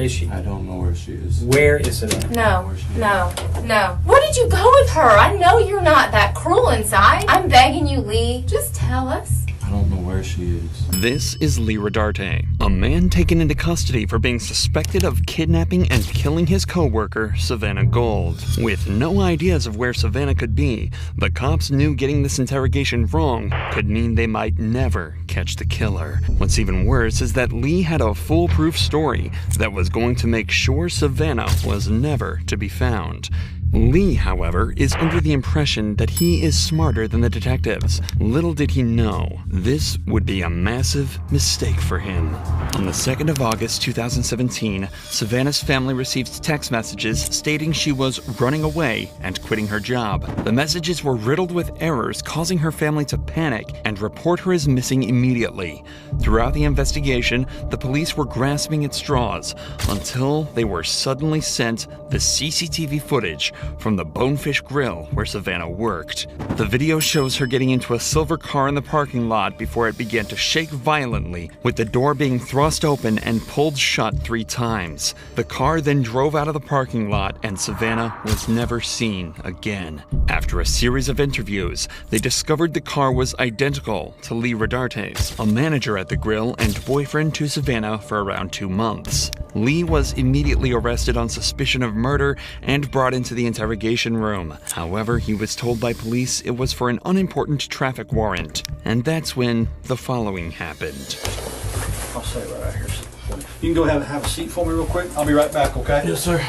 is she? I don't know where she is. Where is Savannah? No. Where did you go with her? I know you're not that cruel inside. I'm begging you, Lee. Just tell us. I don't know where she is. This is Lee Rodarte, a man taken into custody for being suspected of kidnapping and killing his co-worker, Savannah Gold. With no ideas of where Savannah could be, the cops knew getting this interrogation wrong could mean they might never catch the killer. What's even worse is that Lee had a foolproof story that was going to make sure Savannah was never to be found. Lee, however, is under the impression that he is smarter than the detectives. Little did he know, this would be a massive mistake for him. On the 2nd of August 2017, Savannah's family received text messages stating she was running away and quitting her job. The messages were riddled with errors, causing her family to panic and report her as missing immediately. Throughout the investigation, the police were grasping at straws until they were suddenly sent the CCTV footage from the Bonefish Grill where Savannah worked. The video shows her getting into a silver car in the parking lot before it began to shake violently, with the door being thrust open and pulled shut 3 times. The car then drove out of the parking lot and Savannah was never seen again. After a series of interviews, they discovered the car was identical to Lee Rodarte's, a manager at the grill and boyfriend to Savannah for around 2 months. Lee was immediately arrested on suspicion of murder and brought into the interrogation room. However, he was told by police it was for an unimportant traffic warrant. And that's when the following happened. I'll stay right out here. You can go have a seat for me real quick. I'll be right back, okay? Yes, sir.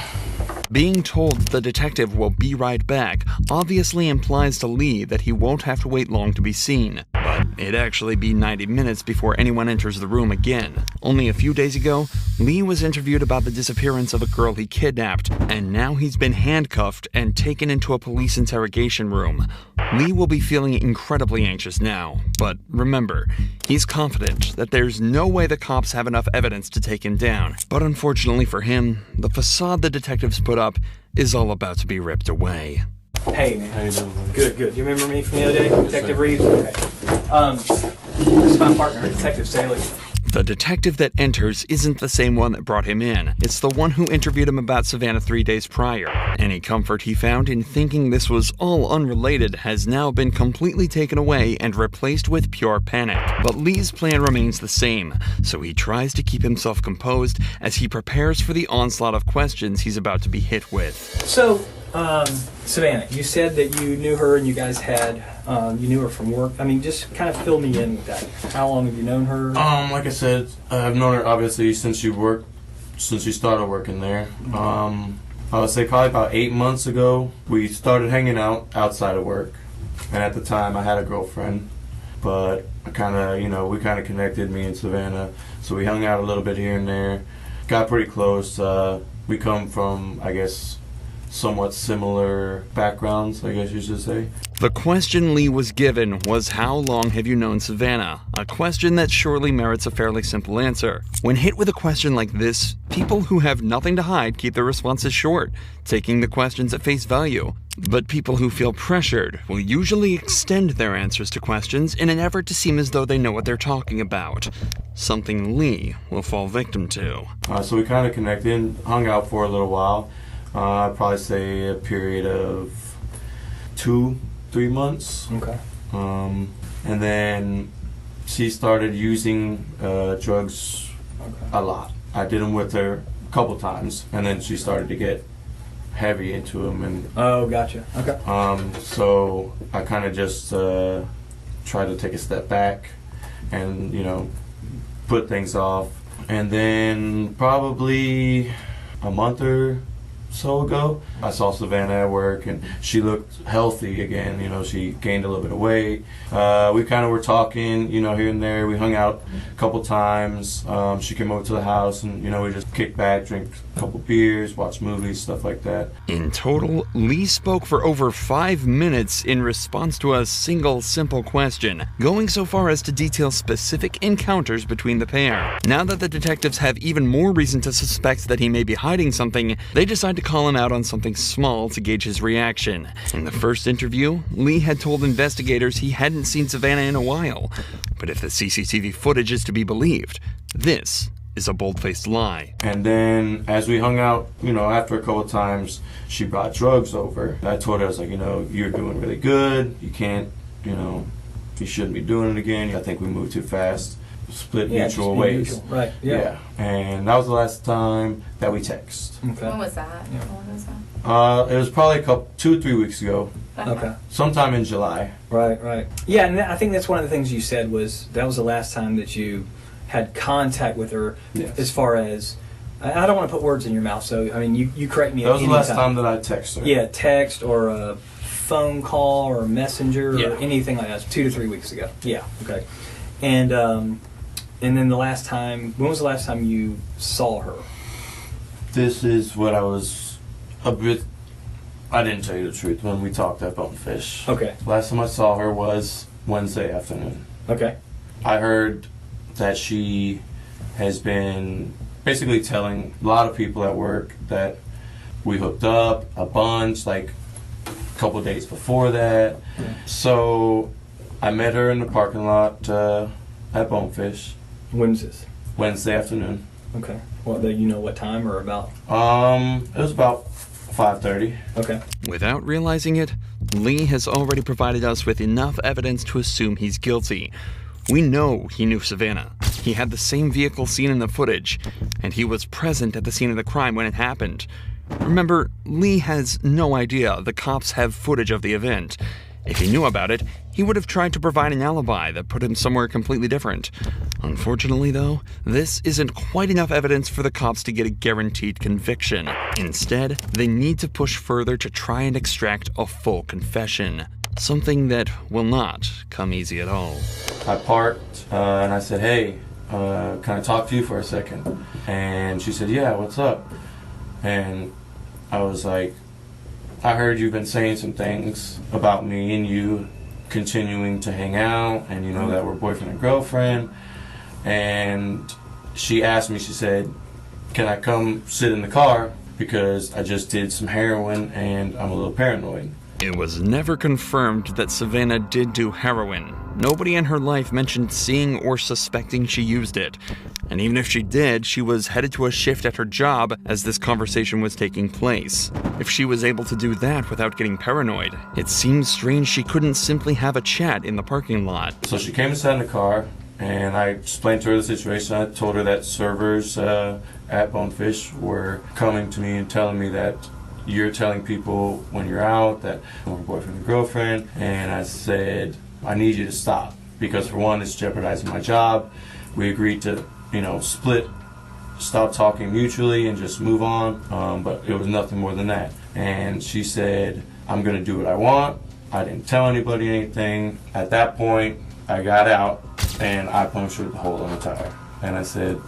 Being told the detective will be right back obviously implies to Lee that he won't have to wait long to be seen. But it'd actually be 90 minutes before anyone enters the room again. Only a few days ago, Lee was interviewed about the disappearance of a girl he kidnapped, and now he's been handcuffed and taken into a police interrogation room. Lee will be feeling incredibly anxious now, but remember, he's confident that there's no way the cops have enough evidence to take him down. But unfortunately for him, the facade the detectives put up is all about to be ripped away. Hey, man. How you doing? Good. You remember me from the other day? Detective Reeves? Okay. This is my partner, Detective Staley. The detective that enters isn't the same one that brought him in. It's the one who interviewed him about Savannah 3 days prior. Any comfort he found in thinking this was all unrelated has now been completely taken away and replaced with pure panic. But Lee's plan remains the same, so he tries to keep himself composed as he prepares for the onslaught of questions he's about to be hit with. So, Savannah, you said that you knew her and you guys had, you knew her from work. I mean, just kind of fill me in with that. How long have you known her? Like I said, I've known her obviously since she started working there. I would say probably about 8 months ago, we started hanging out outside of work. And at the time, I had a girlfriend. But we kind of connected, me and Savannah. So we hung out a little bit here and there. Got pretty close. We come from, I guess, somewhat similar backgrounds, I guess you should say. The question Lee was given was, how long have you known Savannah? A question that surely merits a fairly simple answer. When hit with a question like this, people who have nothing to hide keep their responses short, taking the questions at face value. But people who feel pressured will usually extend their answers to questions in an effort to seem as though they know what they're talking about. Something Lee will fall victim to. So we kind of connected, hung out for a little while. I'd probably say a period of 2-3 months. Okay. And then she started using drugs a lot. I did them with her a couple times, and then she started to get heavy into them. And oh, gotcha. Okay. So I kind of just tried to take a step back and, put things off. And then probably a month or so ago, I saw Savannah at work and she looked healthy again. She gained a little bit of weight. We kind of were talking, here and there. We hung out a couple times. She came over to the house and, we just kicked back, drank a couple beers, watched movies, stuff like that. In total, Lee spoke for over 5 minutes in response to a single simple question, going so far as to detail specific encounters between the pair. Now that the detectives have even more reason to suspect that he may be hiding something, they decide to call him out on something small to gauge his reaction. In the first interview, Lee had told investigators he hadn't seen Savannah in a while. But if the CCTV footage is to be believed, this is a bold-faced lie. And then as we hung out, after a couple of times, she brought drugs over. I told her, I was like, you're doing really good. You can't, you shouldn't be doing it again. I think we moved too fast. Split mutual ways. Mutual. Right. Yeah. And that was the last time that we text. Okay. When was that? Yeah. When was that? It was probably 2 or 3 weeks ago. Okay. Sometime in July. Right. Yeah, and I think that's one of the things you said was that was the last time that you had contact with her. Yes. As far as, I don't want to put words in your mouth, so I mean you correct me. That was the last time time that I texted her. Yeah, text or a phone call or messenger Yeah. or anything like that. 2 to 3 weeks ago. Yeah. Okay. And then the last time, when was the last time you saw her? This is what I was a bit. I didn't tell you the truth when we talked at Bonefish. Okay. Last time I saw her was Wednesday afternoon. Okay. I heard that she has been basically telling a lot of people at work that we hooked up a bunch, like a couple of days before that. Yeah. So I met her in the parking lot at Bonefish When was this? Wednesday afternoon. Okay. Well, do you know what time or about? It was about 5:30. Okay. Without realizing it, Lee has already provided us with enough evidence to assume he's guilty. We know he knew Savannah. He had the same vehicle seen in the footage, and he was present at the scene of the crime when it happened. Remember, Lee has no idea the cops have footage of the event. If he knew about it, he would have tried to provide an alibi that put him somewhere completely different. Unfortunately, though, this isn't quite enough evidence for the cops to get a guaranteed conviction. Instead, they need to push further to try and extract a full confession. Something that will not come easy at all. I parked and I said, hey, can I talk to you for a second? And she said, yeah, what's up? And I was like, I heard you've been saying some things about me and you continuing to hang out, and that we're boyfriend and girlfriend. And she asked me, she said, can I come sit in the car because I just did some heroin and I'm a little paranoid. It was never confirmed that Savannah did do heroin. Nobody in her life mentioned seeing or suspecting she used it. And even if she did, she was headed to a shift at her job as this conversation was taking place. If she was able to do that without getting paranoid, it seems strange she couldn't simply have a chat in the parking lot. So she came and sat in the car, and I explained to her the situation. I told her that servers at Bonefish were coming to me and telling me that you're telling people when you're out that we're boyfriend and girlfriend. And I said, I need you to stop, because for one, it's jeopardizing my job. We agreed to, split, stop talking mutually and just move on. But it was nothing more than that. And she said, I'm going to do what I want. I didn't tell anybody anything. At that point, I got out and I punctured the hole in the tire. And I said,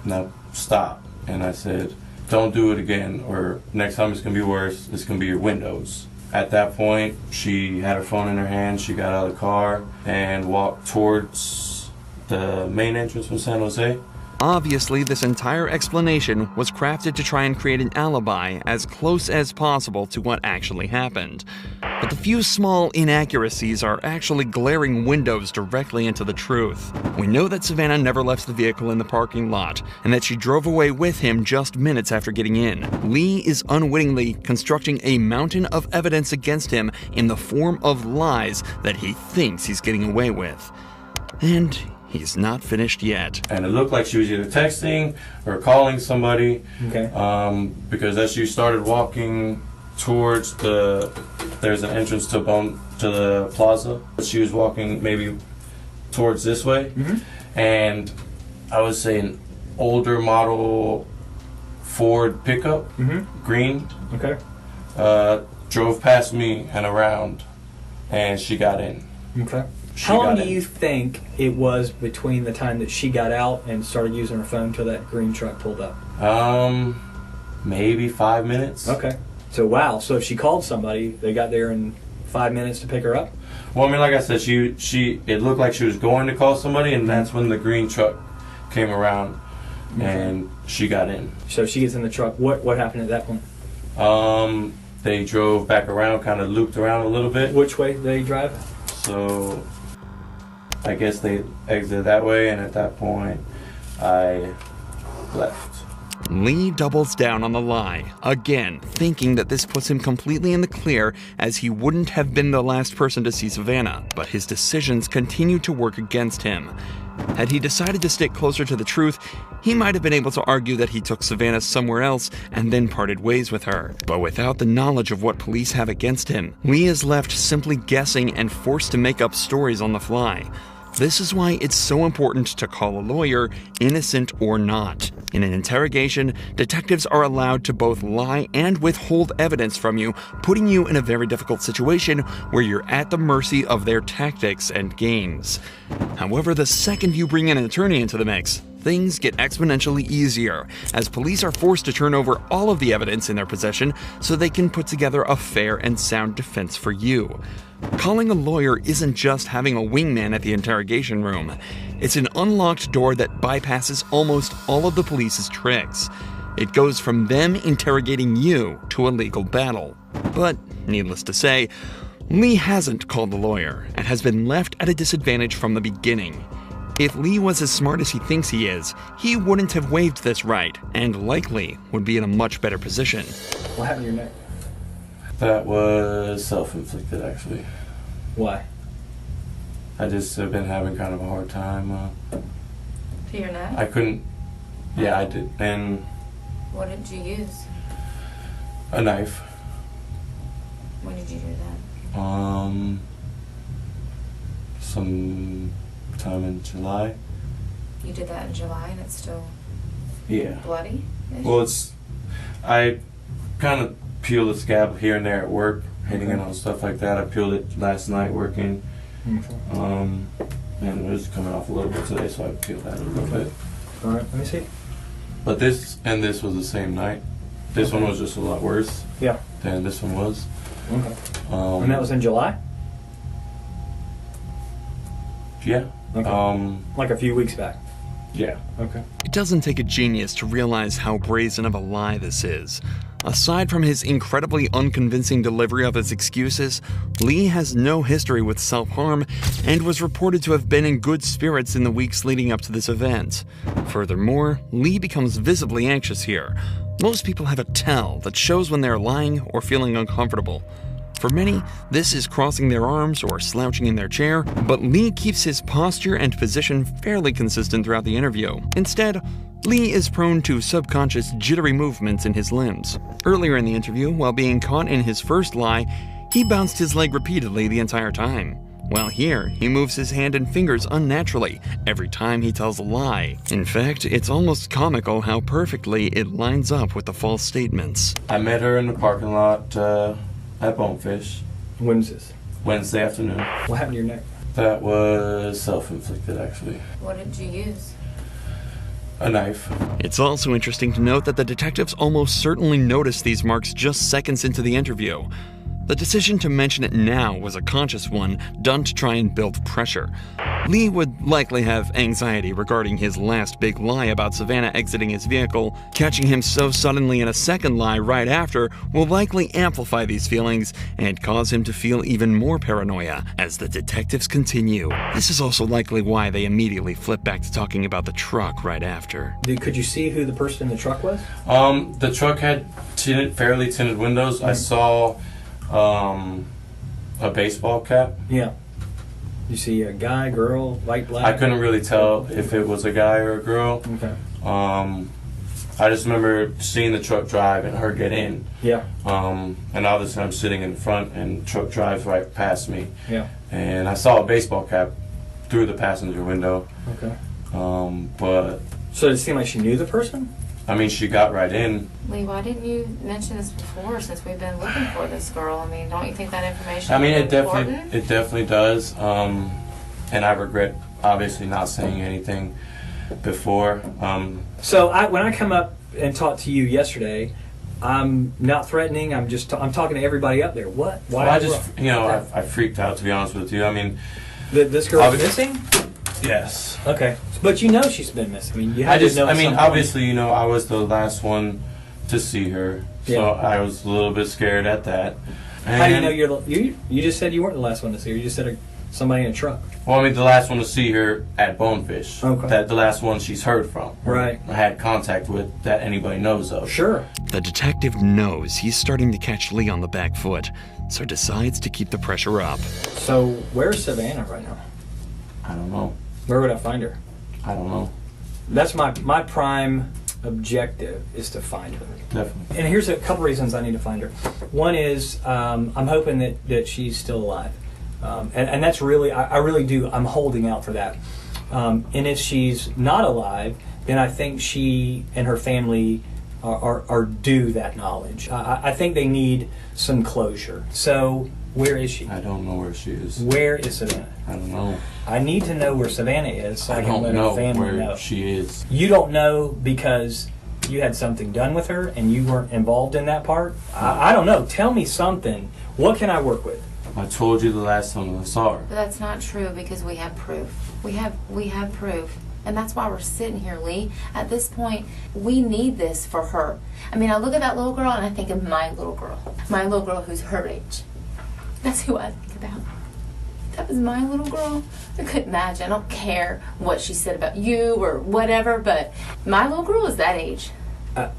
no, stop. And I said, don't do it again, or next time it's going to be worse. It's going to be your windows. At that point, she had her phone in her hand. She got out of the car and walked towards the main entrance from San Jose. Obviously, this entire explanation was crafted to try and create an alibi as close as possible to what actually happened. But the few small inaccuracies are actually glaring windows directly into the truth. We know that Savannah never left the vehicle in the parking lot, and that she drove away with him just minutes after getting in. Lee is unwittingly constructing a mountain of evidence against him in the form of lies that he thinks he's getting away with. And he's not finished yet. And it looked like she was either texting or calling somebody. Okay. Because as she started walking towards there's an entrance to the plaza. She was walking maybe towards this way. Mm-hmm. And I would say an older model Ford pickup, green. Okay. Drove past me and around, and she got in. Okay. How long do you think it was between the time that she got out and started using her phone till that green truck pulled up? Maybe 5 minutes. Okay. So wow. So if she called somebody, they got there in 5 minutes to pick her up? Well, I mean, like I said, it looked like she was going to call somebody, and that's when the green truck came around, and she got in. So she gets in the truck. What happened at that point? They drove back around, kind of looped around a little bit. Which way did they drive? So I guess they exited that way, and at that point, I left. Lee doubles down on the lie, again, thinking that this puts him completely in the clear as he wouldn't have been the last person to see Savannah, but his decisions continue to work against him. Had he decided to stick closer to the truth, he might have been able to argue that he took Savannah somewhere else and then parted ways with her. But without the knowledge of what police have against him, Lee is left simply guessing and forced to make up stories on the fly. This is why it's so important to call a lawyer, innocent or not. In an interrogation, detectives are allowed to both lie and withhold evidence from you, putting you in a very difficult situation where you're at the mercy of their tactics and games. However, the second you bring an attorney into the mix, things get exponentially easier, as police are forced to turn over all of the evidence in their possession so they can put together a fair and sound defense for you. Calling a lawyer isn't just having a wingman at the interrogation room. It's an unlocked door that bypasses almost all of the police's tricks. It goes from them interrogating you to a legal battle. But, needless to say, Lee hasn't called the lawyer and has been left at a disadvantage from the beginning. If Lee was as smart as he thinks he is, he wouldn't have waived this right, and likely would be in a much better position. What happened to your neck? That was self-inflicted, actually. Why? I just have been having kind of a hard time. To your neck? I couldn't. Yeah, I did. And What did you use? a knife. When did you do that? Some time in July. You did that in July and it's still Yeah. bloody? Well, I kind of peeled the scab here and there at work, hitting it on stuff like that. I peeled it last night working. And it was coming off a little bit today, so I peeled that a little bit. All right, let me see. But this was the same night. This one was just a lot worse Yeah. than this one was. Okay. And that was in July? Yeah. Okay. Like a few weeks back. Yeah. Okay. It doesn't take a genius to realize how brazen of a lie this is. Aside from his incredibly unconvincing delivery of his excuses, Lee has no history with self-harm and was reported to have been in good spirits in the weeks leading up to this event. Furthermore, Lee becomes visibly anxious here. Most people have a tell that shows when they're lying or feeling uncomfortable. For many, this is crossing their arms or slouching in their chair, but Lee keeps his posture and position fairly consistent throughout the interview. Instead, Lee is prone to subconscious jittery movements in his limbs. Earlier in the interview, while being caught in his first lie, he bounced his leg repeatedly the entire time. While here, he moves his hand and fingers unnaturally every time he tells a lie. In fact, it's almost comical how perfectly it lines up with the false statements. I met her in the parking lot at Bonefish When was this? Wednesday afternoon. What happened to your neck? That was self-inflicted, actually. What did you use? A knife. It's also interesting to note that the detectives almost certainly noticed these marks just seconds into the interview. The decision to mention it now was a conscious one, done to try and build pressure. Lee would likely have anxiety regarding his last big lie about Savannah exiting his vehicle. Catching him so suddenly in a second lie right after will likely amplify these feelings and cause him to feel even more paranoia as the detectives continue. This is also likely why they immediately flip back to talking about the truck right after. Could you see who the person in the truck was? The truck had fairly tinted windows. I saw a baseball cap. Yeah. You see a guy, girl, white, black? I couldn't really tell if it was a guy or a girl. Okay. I just remember seeing the truck drive and her get in. Yeah. And obviously I'm sitting in the front and the truck drives right past me. Yeah. And I saw a baseball cap through the passenger window. Okay. But So did it seem like she knew the person? I mean, she got right in. Lee, why didn't you mention this before since we've been looking for this girl? I mean, don't you think that information I mean, is it important? definitely does. And I regret obviously not saying anything before. So when I come up and talk to you yesterday, I'm not threatening. I'm just I'm talking to everybody up there. What? Why? Well, I just I freaked out, to be honest with you. I mean, This girl's missing? yes. Okay, but you know she's been missing. I mean, you had to know. I mean, something. obviously, I was the last one to see her, so Yeah. I was a little bit scared at that. And How do you know you just said you weren't the last one to see her? You just said Somebody in a truck. Well, I mean, the last one to see her at Bonefish. Okay. That the last one she's heard from. Right. I had contact with that anybody knows of. Sure. The detective knows he's starting to catch Lee on the back foot, so decides to keep the pressure up. So where's Savannah right now? I don't know. Where would I find her? I don't know. That's my prime objective, is to find her. Definitely. And here's a couple reasons I need to find her. One is I'm hoping that she's still alive. And that's really, I really do, I'm holding out for that. And if she's not alive, then I think she and her family are due that knowledge. I think they need some closure. So where is she? I don't know where she is. Where is Savannah? I don't know. I need to know where Savannah is so I can don't let know her family where know. she is. You don't know because you had something done with her and you weren't involved in that part? I don't know. Tell me something. What can I work with? I told you the last time I saw her. But that's not true because we have proof. We have proof. And that's why we're sitting here, Lee. At this point, we need this for her. I mean, I look at that little girl and I think of my little girl. My little girl who's her age. That's who I think about. That was my little girl. I couldn't imagine. I don't care what she said about you or whatever, but my little girl is that age.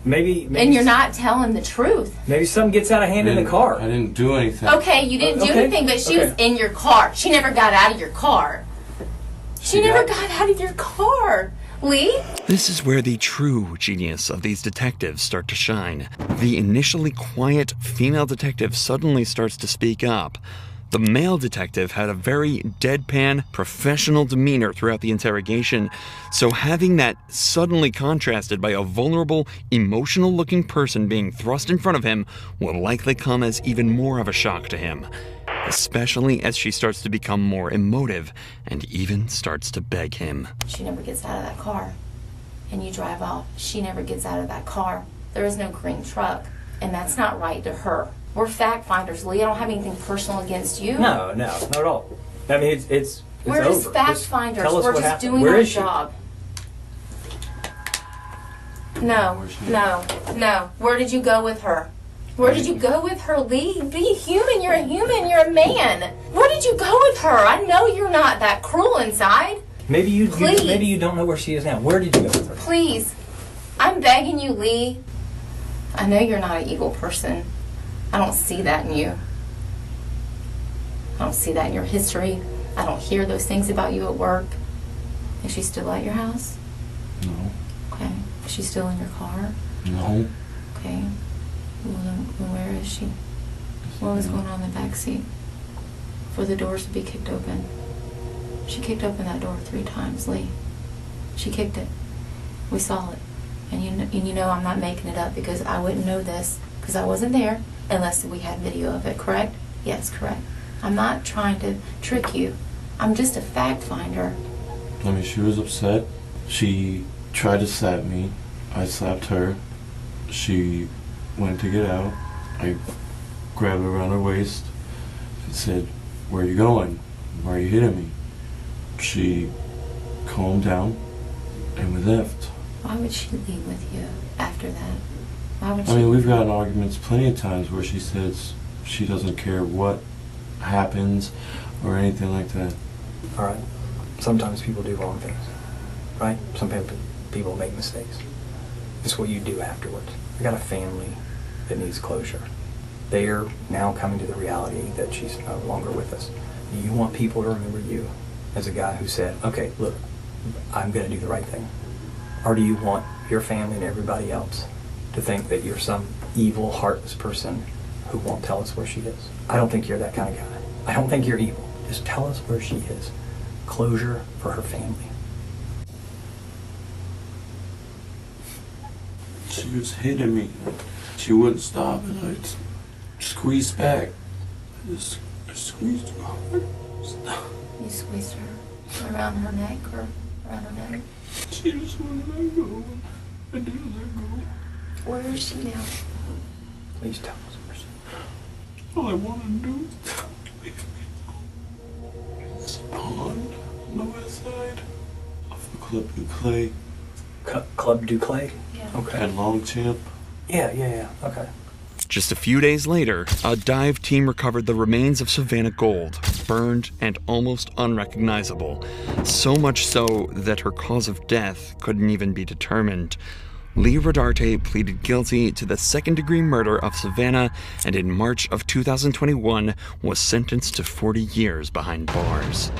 Maybe And you're not telling the truth. Maybe something gets out of hand in the car. I didn't do anything. Okay, you didn't do Okay, anything, but she was okay. in your car. She never got out of your car. She never got- got out of your car. Lee? This is where the true genius of these detectives start to shine. The initially quiet female detective suddenly starts to speak up. The male detective had a very deadpan, professional demeanor throughout the interrogation, so having that suddenly contrasted by a vulnerable, emotional-looking person being thrust in front of him will likely come as even more of a shock to him, especially as she starts to become more emotive and even starts to beg him. She never gets out of that car. And you drive off. She never gets out of that car. There is no green truck. And that's not right to her. We're fact finders, Lee. I don't have anything personal against you. No, not at all. I mean, it's We're over. just fact finders. tell us We're what just happened. doing Where our is she? job. No. Where did you go with her? Where did you go with her, Lee? Be human. You're a human. You're a man. Where did you go with her? I know you're not that cruel inside. Maybe you Please. maybe you don't know where she is now. Where did you go with her? Please. I'm begging you, Lee. I know you're not an evil person. I don't see that in you. I don't see that in your history. I don't hear those things about you at work. Is she still at your house? No. Okay. Is she still in your car? No. Okay. Well, then where is she? What was going on in the back seat? For the doors to be kicked open. She kicked open that door 3 times, Lee. She kicked it. We saw it. And you know I'm not making it up because I wouldn't know this because I wasn't there unless we had video of it, correct? Yes, correct. I'm not trying to trick you. I'm just a fact finder. I mean, she was upset. She tried to slap me. I slapped her. She went to get out. I grabbed her around her waist and said, "Where are you going? Why are you hitting me?" She calmed down and we left. Why would she leave with you after that? Why would she? I mean, we've gotten arguments plenty of times where she says she doesn't care what happens or anything like that. All right. Sometimes people do wrong things, right? Some people make mistakes. It's what you do afterwards. I got a family that needs closure. They are now coming to the reality that she's no longer with us. Do you want people to remember you as a guy who said, okay, look, I'm going to do the right thing? Or do you want your family and everybody else to think that you're some evil, heartless person who won't tell us where she is? I don't think you're that kind of guy. I don't think you're evil. Just tell us where she is. Closure for her family. She was hitting me. She wouldn't stop and I squeezed back. I just squeezed her hard. Stop. You squeezed her around her neck or around her neck? She just wouldn't let go. I didn't let go. Where is she now? Please tell us where she is. All I want to do is leave me alone. It's a pond on the west side of the Club du Clay Club du Clay? Yeah. Okay. at Longchamp. Yeah. Okay. Just a few days later, a dive team recovered the remains of Savannah Gold, burned and almost unrecognizable, so much so that her cause of death couldn't even be determined. Lee Rodarte pleaded guilty to the second-degree murder of Savannah and in March of 2021 was sentenced to 40 years behind bars.